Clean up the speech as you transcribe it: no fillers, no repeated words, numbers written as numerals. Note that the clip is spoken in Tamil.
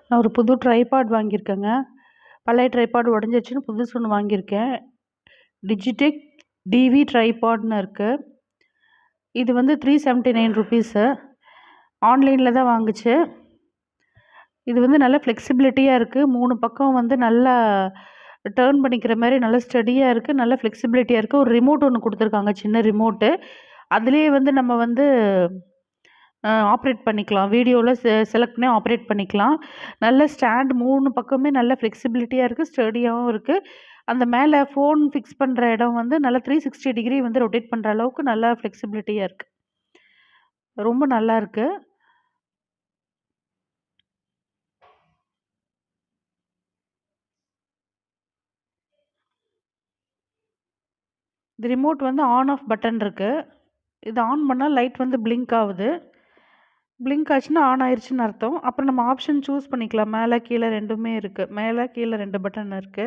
நான் ஒரு புது ட்ரைபாட் வாங்கியிருக்கேங்க. பழைய ட்ரைபாட் உடஞ்சிருச்சுன்னு புதுசு ஒண்ணு வாங்கியிருக்கேன். டிஜிடெக் டிவி ட்ரைபாட்ன்னு இருக்கு. இது வந்து ₹379 ஆன்லைன்ல தான் வாங்குச்சு. இது வந்து நல்ல ஃப்ளெக்சிபிலிட்டியா இருக்கு. 3 பக்கம் வந்து நல்லா டர்ன் பண்ணிக்கிற மாரி நல்ல ஸ்டடியா இருக்கு. நல்ல ஃப்ளெக்சிபிலிட்டியா இருக்கு. ஒரு ரிமோட் ஒண்ணு குடுத்துருக்காங்க. சின்ன ரிமோட்டு. அதிலேயே வந்து நம்ம வந்து ஆப்ரேட் பண்ணிக்கலாம். வீடியோல செலக்ட் பண்ணி ஆப்ரேட் பண்ணிக்கலாம். நல்ல ஸ்டாண்ட் 3 பக்கமே நல்ல ஃப்ளெக்சிபிலிட்டியா இருக்கு. ஸ்டடியாவும் இருக்கு. அந்த மேல ஃபோன் ஃபிக்ஸ் பண்ற இடம் வந்து நல்லா 360 டிகிரி வந்து ரொட்டேட் பண்ற அளவுக்கு நல்லா ஃப்ளெக்சிபிலிட்டியா இருக்கு. ரொம்ப நல்லா இருக்கு. இந்த ரிமோட் வந்து ஆன் ஆஃப் பட்டன் இருக்கு. இத ஆன் பண்ணா லைட் வந்து பிளிங்க் ஆவுது. பிளிங்க் ஆச்சுன்னா ஆன் ஆயிருச்சுன்னு அர்த்தம். அப்புறம் நம்ம ஆப்ஷன் சூஸ் பண்ணிக்கலாம். மேல, கீழ 2மே இருக்கு. மேல, கீழ 2 பட்டன் இருக்கு.